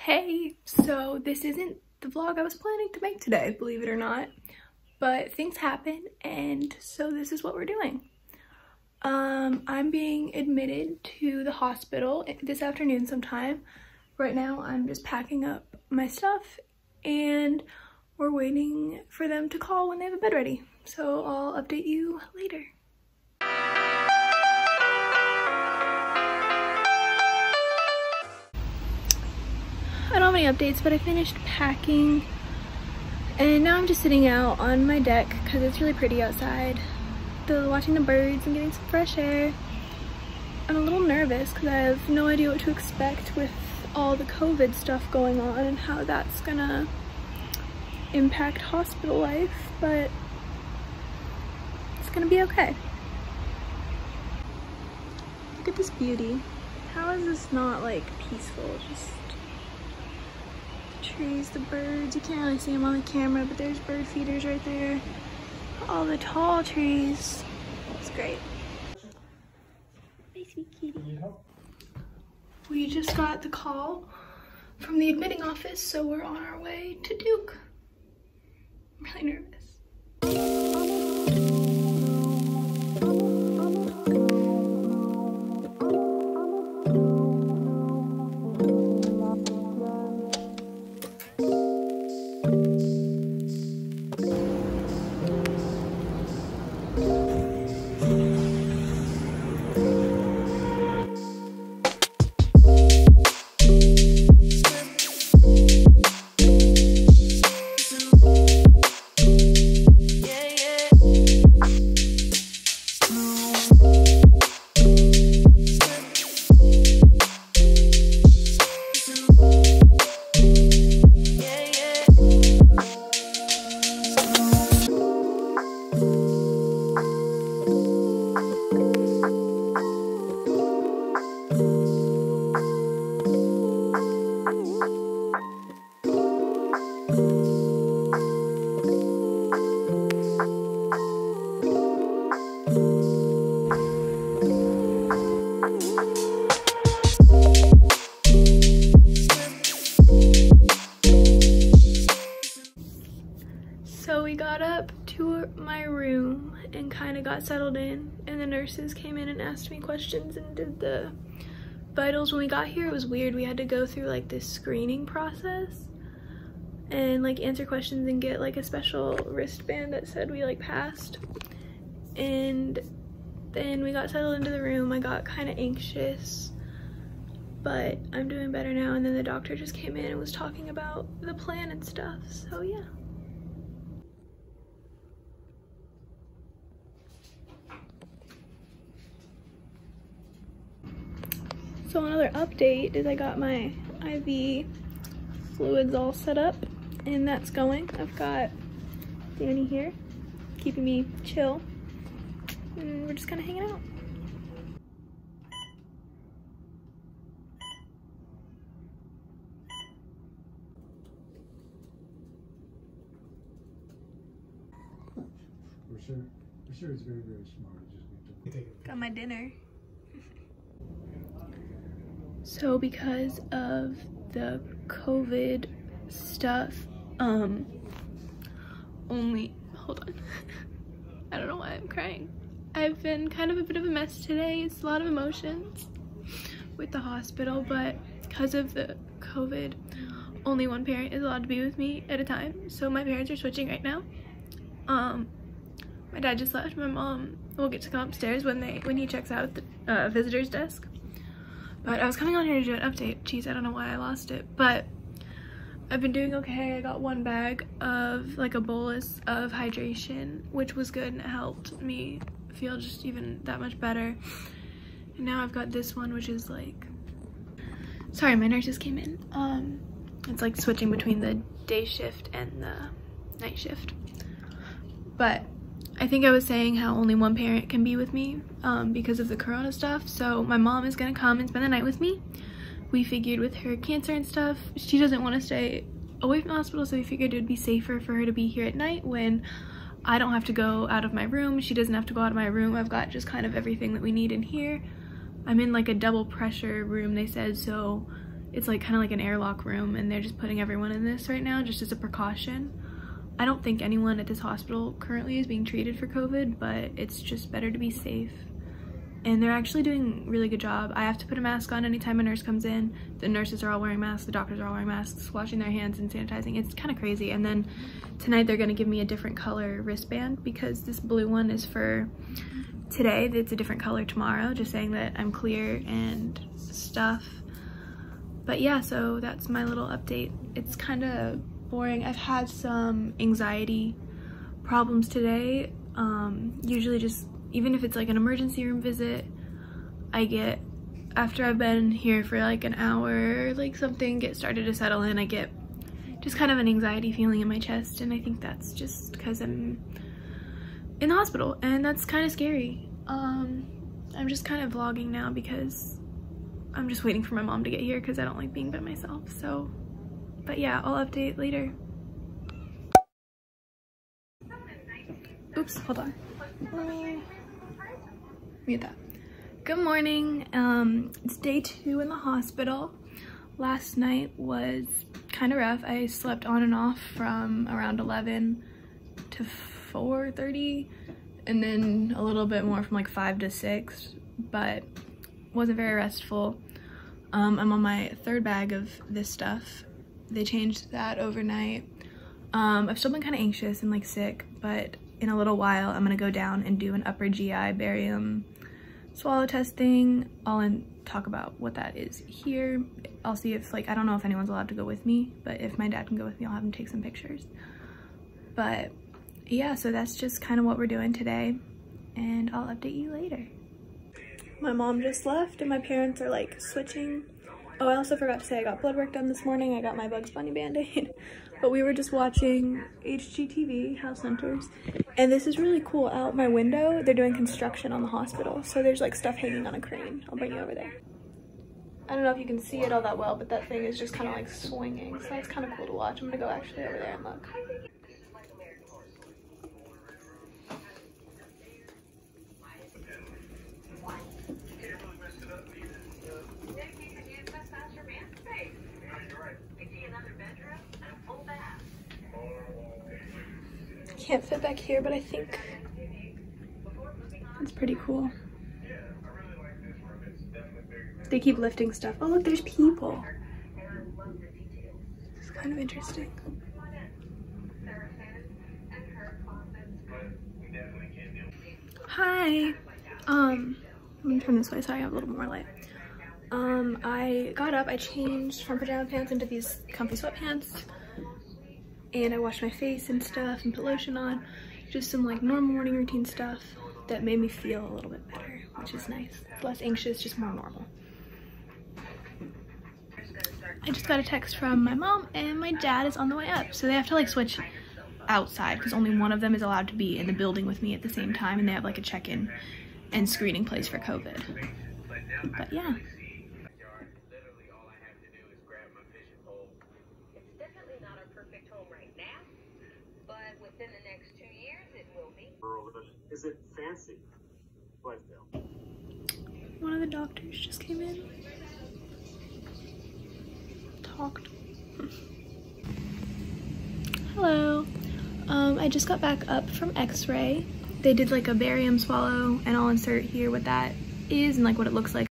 Hey, so this isn't the vlog I was planning to make today, believe it or not, but things happen and so this is what we're doing. I'm being admitted to the hospital this afternoon sometime. Right now I'm just packing up my stuff and we're waiting for them to call when they have a bed ready. So I'll update you later. I don't have any updates, but I finished packing and now I'm just sitting out on my deck because it's really pretty outside, watching the birds and getting some fresh air. I'm a little nervous because I have no idea what to expect with all the COVID stuff going on and how that's gonna impact hospital life, but it's gonna be okay. Look at this beauty. How is this not like peaceful? Just trees, the birds, you can't really see them on the camera, but there's bird feeders right there. All the tall trees. It's great. Hi, sweet kitty. We just got the call from the admitting office, so we're on our way to Duke. I'm really nervous. So we got up to my room and kind of got settled in, and the nurses came in and asked me questions and did the vitals. When we got here, it was weird. We had to go through like this screening process and like answer questions and get like a special wristband that said we like passed. And then we got settled into the room. I got kind of anxious, but I'm doing better now. And then the doctor just came in and was talking about the plan and stuff, so yeah. So another update is I got my IV fluids all set up and that's going. I've got Danny here keeping me chill and we're just kind of hanging out. We're sure it's very, very smart. You just need to Got my dinner. So because of the COVID stuff, hold on. I don't know why I'm crying. I've been kind of a bit of a mess today. It's a lot of emotions with the hospital, but because of the COVID, only one parent is allowed to be with me at a time. So my parents are switching right now. My dad just left. My mom will get to come upstairs when he checks out at the visitor's desk. But I was coming on here to do an update. Jeez, I don't know why I lost it, but I've been doing okay. I got one bag of like a bolus of hydration, which was good and it helped me feel just even that much better. And now I've got this one, which is like, sorry, my nurse just came in. It's like switching between the day shift and the night shift. But I think I was saying how only one parent can be with me because of the corona stuff. So my mom is gonna come and spend the night with me. We figured with her cancer and stuff, she doesn't want to stay away from the hospital, so we figured it would be safer for her to be here at night when I don't have to go out of my room. She doesn't have to go out of my room. I've got just kind of everything that we need in here. I'm in like a double pressure room, they said, so It's like kind of like an airlock room, and they're just putting everyone in this right now just as a precaution. I don't think anyone at this hospital currently is being treated for COVID, but it's just better to be safe. And they're actually doing a really good job. I have to put a mask on anytime a nurse comes in. The nurses are all wearing masks, the doctors are all wearing masks, washing their hands and sanitizing. It's kind of crazy. And then tonight they're gonna give me a different color wristband because this blue one is for today. It's a different color tomorrow, just saying that I'm clear and stuff. But yeah, so that's my little update. It's kind of boring. I've had some anxiety problems today. Usually just, even if it's like an emergency room visit, I get, after I've been here for like an hour, like something gets started to settle in, I get just kind of an anxiety feeling in my chest, and I think that's just because I'm in the hospital, and that's kind of scary. I'm just kind of vlogging now because I'm just waiting for my mom to get here because I don't like being by myself. So, but yeah, I'll update later. Oops, hold on. Mute that. Good morning. It's day 2 in the hospital. Last night was kind of rough. I slept on and off from around 11 to 4:30, and then a little bit more from like 5 to 6, but wasn't very restful. I'm on my 3rd bag of this stuff. They changed that overnight. I've still been kind of anxious and like sick, but in a little while I'm gonna go down and do an upper GI barium swallow testing. I'll talk about what that is here. I'll see if, like, I don't know if anyone's allowed to go with me, but if my dad can go with me, I'll have him take some pictures. But yeah, so that's just kind of what we're doing today, and I'll update you later. My mom just left and my parents are like switching. Oh, I also forgot to say I got blood work done this morning. I got my Bugs Bunny Band-Aid. But we were just watching HGTV, House Hunters, and this is really cool. Out my window, they're doing construction on the hospital, so there's like stuff hanging on a crane. I'll bring you over there. I don't know if you can see it all that well, but that thing is just kind of like swinging, so that's kind of cool to watch. I'm gonna go actually over there and look. Can't fit back here, but I think it's pretty cool. They keep lifting stuff. Oh look, there's people. It's kind of interesting. Hi. I'm gonna turn this way so I have a little more light. I got up, I changed from pajama pants into these comfy sweatpants, and I washed my face and stuff and put lotion on. Just some like normal morning routine stuff that made me feel a little bit better, which is nice. Less anxious, just more normal. I just got a text from my mom and my dad is on the way up. So they have to like switch outside because only one of them is allowed to be in the building with me at the same time, and they have like a check-in and screening place for COVID. But yeah. Is it fancy? One of the doctors just came in. Talked. Hello. I just got back up from X-ray. They did like a barium swallow, and I'll insert here what that is and like what it looks like.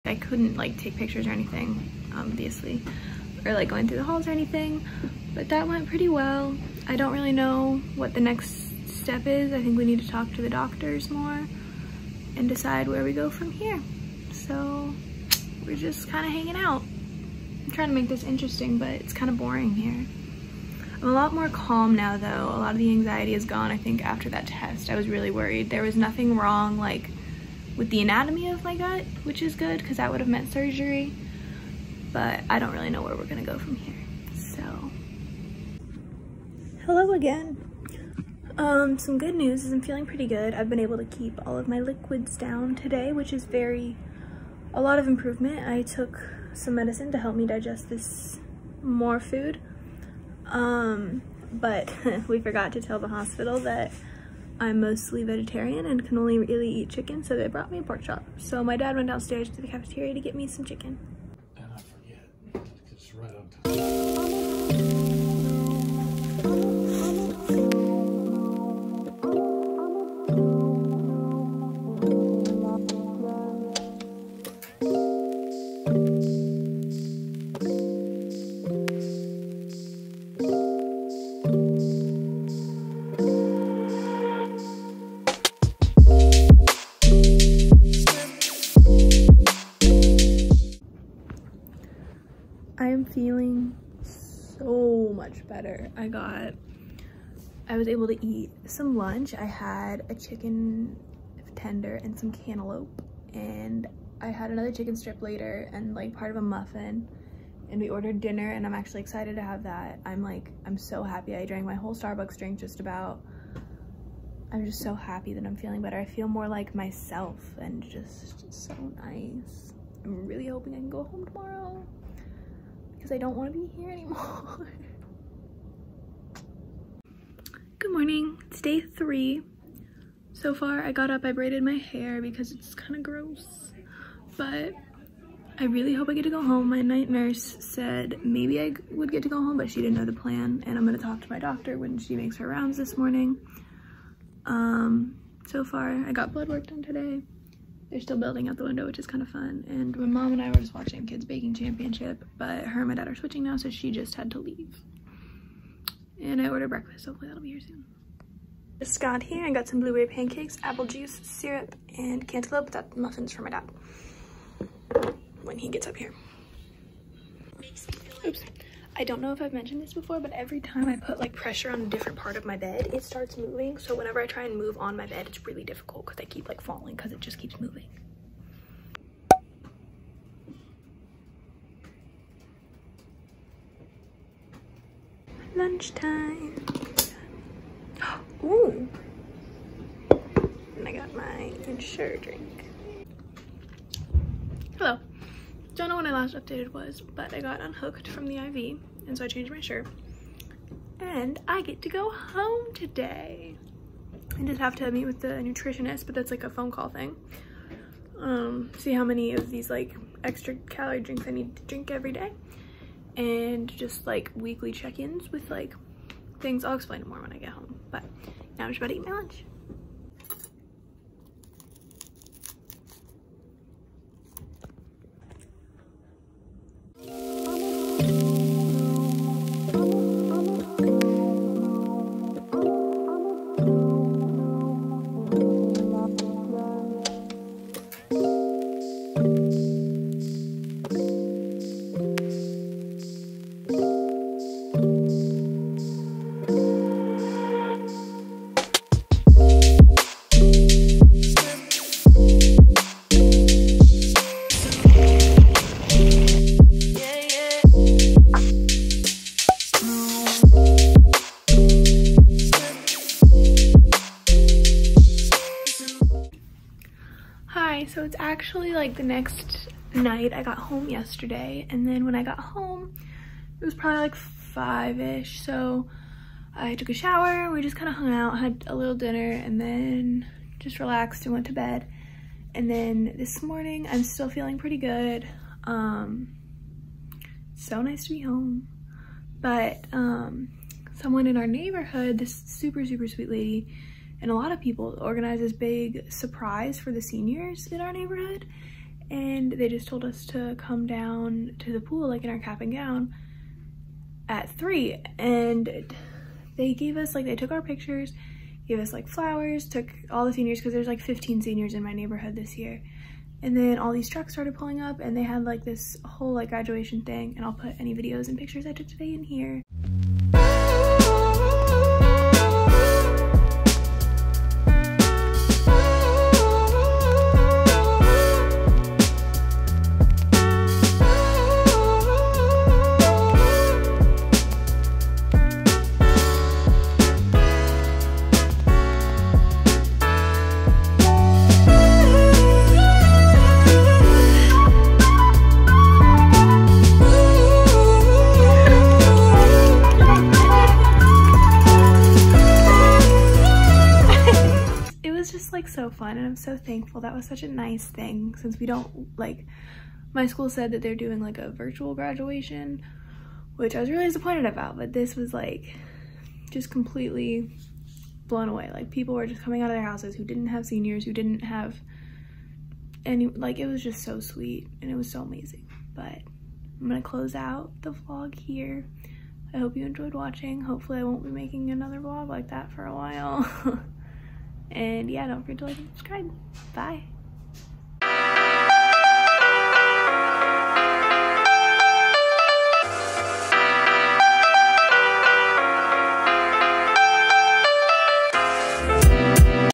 I couldn't like take pictures or anything, obviously, or like going through the halls or anything, but that went pretty well. I don't really know what the next step is. I think we need to talk to the doctors more and decide where we go from here. So we're just kind of hanging out. I'm trying to make this interesting, but it's kind of boring here. I'm a lot more calm now though. A lot of the anxiety is gone, I think, after that test. I was really worried. There was nothing wrong like with the anatomy of my gut, which is good because that would have meant surgery, but I don't really know where we're gonna go from here. So hello again. Some good news is I'm feeling pretty good. I've been able to keep all of my liquids down today, which is a lot of improvement. I took some medicine to help me digest this more food, but we forgot to tell the hospital that I'm mostly vegetarian and can only really eat chicken, so they brought me a pork chop. So my dad went downstairs to the cafeteria to get me some chicken. And I forget, it's right on top. I am feeling so much better. I was able to eat some lunch. I had a chicken tender and some cantaloupe, and I had another chicken strip later and like part of a muffin, and we ordered dinner, and I'm actually excited to have that. I'm so happy. I drank my whole Starbucks drink just about. I'm just so happy that I'm feeling better. I feel more like myself and just so nice. I'm really hoping I can go home tomorrow because I don't want to be here anymore. Good morning, it's day 3. So far I got up, I braided my hair because it's kind of gross, but I really hope I get to go home. My night nurse said maybe I would get to go home, but she didn't know the plan, and I'm gonna talk to my doctor when she makes her rounds this morning. So far I got blood work done today. They're still building out the window, which is kind of fun, and my mom and I were just watching Kids Baking Championship, but her and my dad are switching now, so she just had to leave. And I ordered breakfast, hopefully that'll be here soon. Just got here, I got some blueberry pancakes, apple juice, syrup, and cantaloupe. That's muffins for my dad when he gets up here. Oops. I don't know if I've mentioned this before, but every time I put like pressure on a different part of my bed, it starts moving. So whenever I try and move on my bed, it's really difficult because I keep like falling because it just keeps moving. Lunchtime. Ooh. And I got my Ensure drink. Hello. Don't know when I last updated was, but I got unhooked from the IV, and so I changed my shirt. And I get to go home today. I just have to meet with the nutritionist, but that's like a phone call thing. See how many of these like extra calorie drinks I need to drink every day. And just like weekly check-ins with like things. I'll explain more when I get home. But now I'm just about to eat my lunch. So it's actually like the next night. I got home yesterday, and then when I got home it was probably like 5-ish, so I took a shower, we just kind of hung out, had a little dinner, and then just relaxed and went to bed. And then this morning I'm still feeling pretty good. So nice to be home. But someone in our neighborhood, this super sweet lady, and a lot of people, organize this big surprise for the seniors in our neighborhood, and they just told us to come down to the pool like in our cap and gown at 3, and they gave us like, they took our pictures, gave us like flowers, took all the seniors, because there's like 15 seniors in my neighborhood this year, and then all these trucks started pulling up, and they had like this whole like graduation thing, and I'll put any videos and pictures I took today in here. fun, and I'm so thankful. That was such a nice thing, since we don't, like, my school said that they're doing like a virtual graduation, which I was really disappointed about, but this was like just completely blown away. Like, people were just coming out of their houses who didn't have seniors, who didn't have any, like, it was just so sweet and it was so amazing. But I'm gonna close out the vlog here. I hope you enjoyed watching. Hopefully I won't be making another vlog like that for a while. And yeah, don't forget to like and subscribe. Bye.